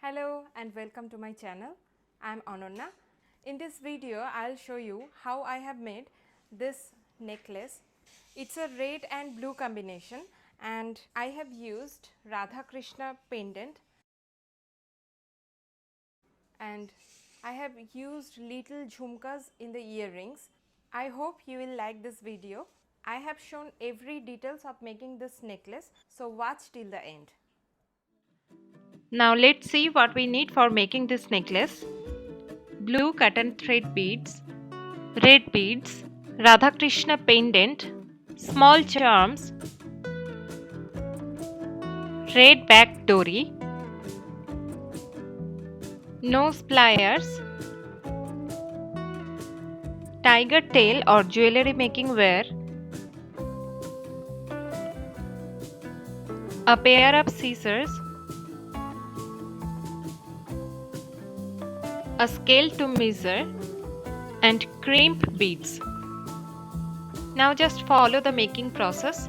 Hello and welcome to my channel. I am Ananya. In this video I will show you how I have made this necklace. It's a red and blue combination and I have used Radha Krishna pendant and I have used little jhumkas in the earrings. I hope you will like this video. I have shown every details of making this necklace, so watch till the end. Now let's see what we need for making this necklace. Blue cotton thread beads, red beads, Radha Krishna pendant, small charms, red back dori, nose pliers, tiger tail or jewellery making wire, a pair of scissors, a scale to measure, and crimp beads. Now just follow the making process.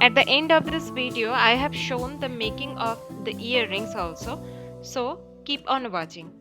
At the end of this video I have shown the making of the earrings also, so keep on watching.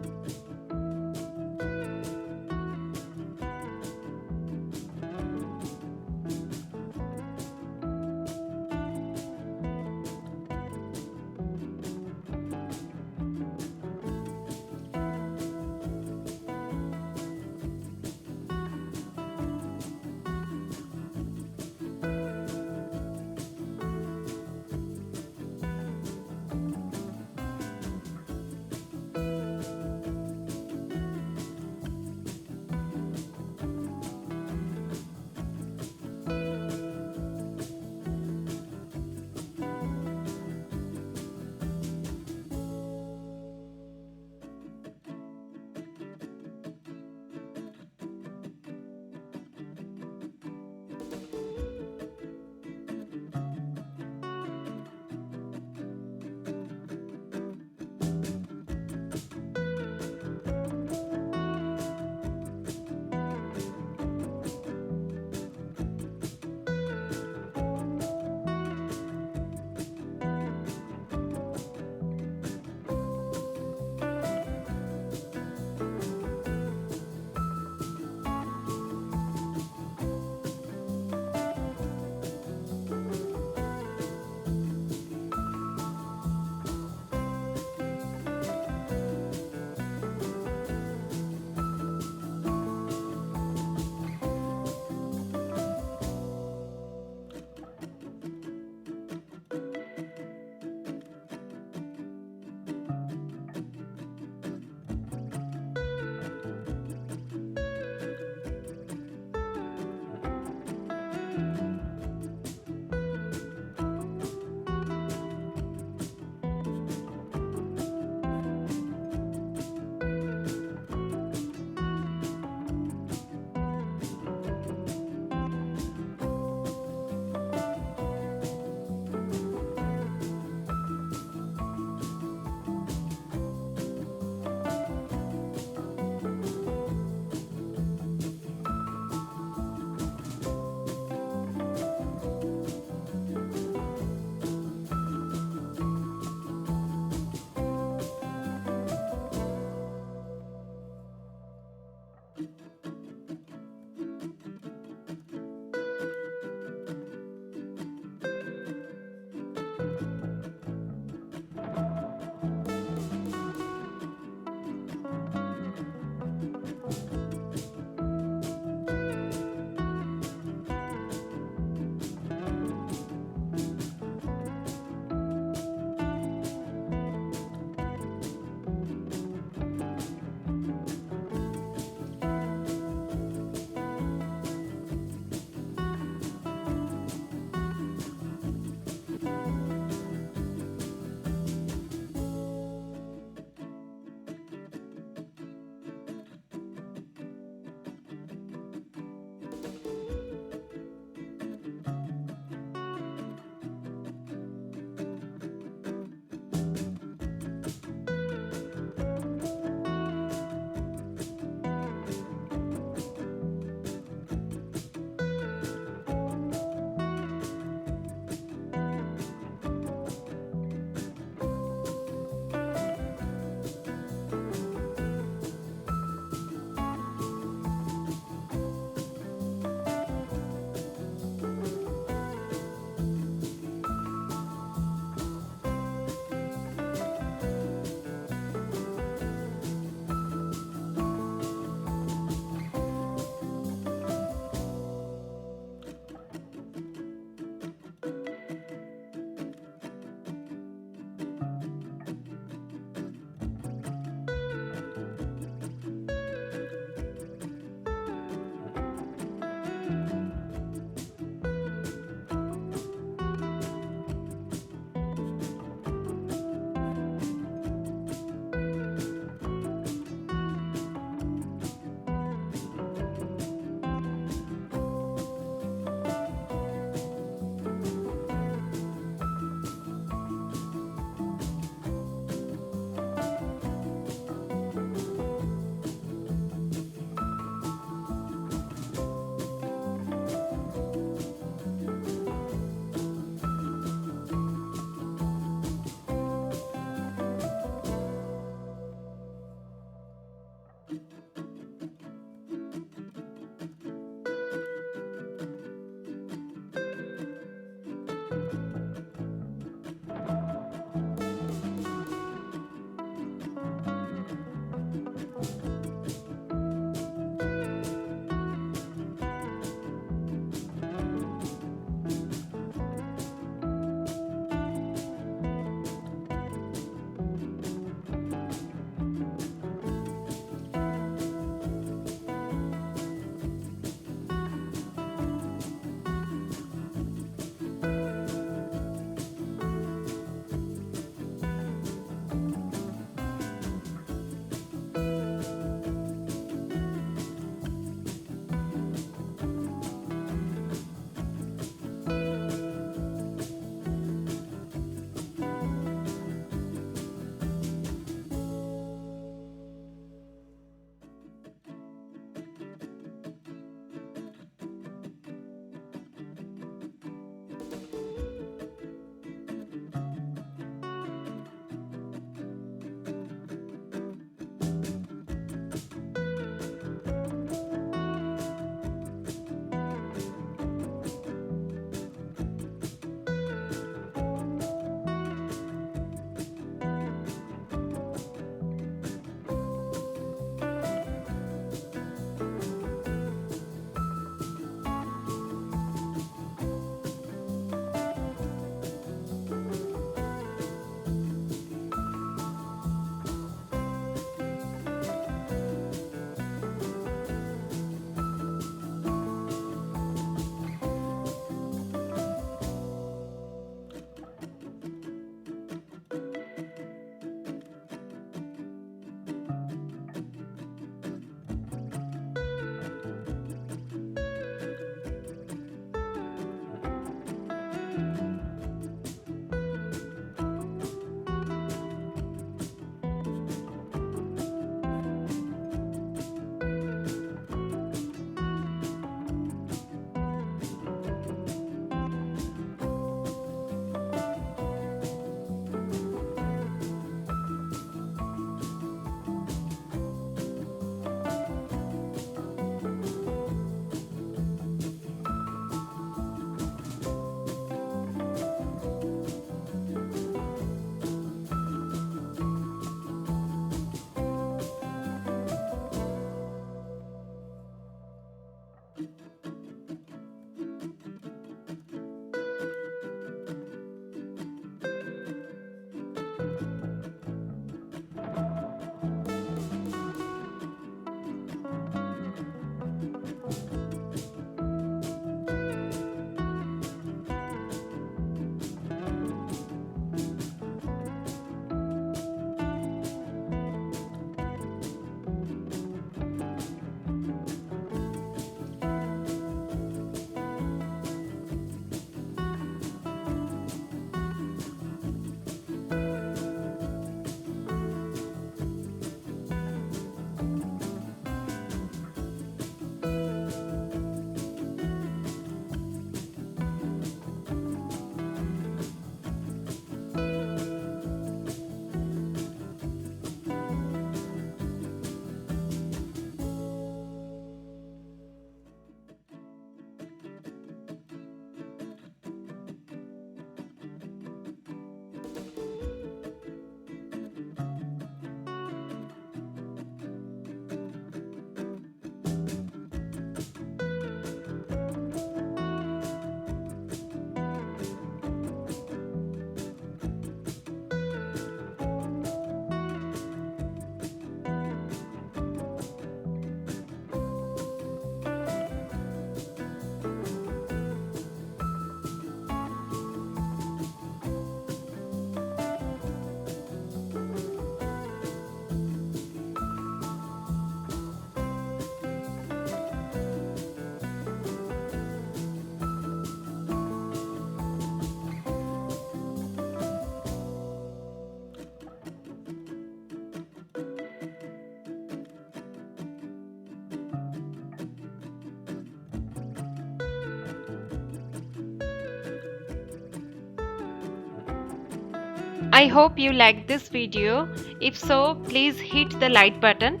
I hope you liked this video. If so, please hit the like button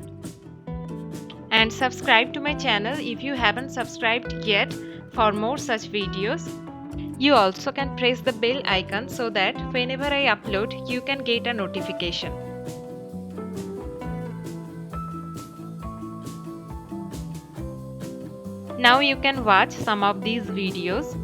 and subscribe to my channel if you haven't subscribed yet for more such videos. You also can press the bell icon so that whenever I upload, you can get a notification. Now you can watch some of these videos.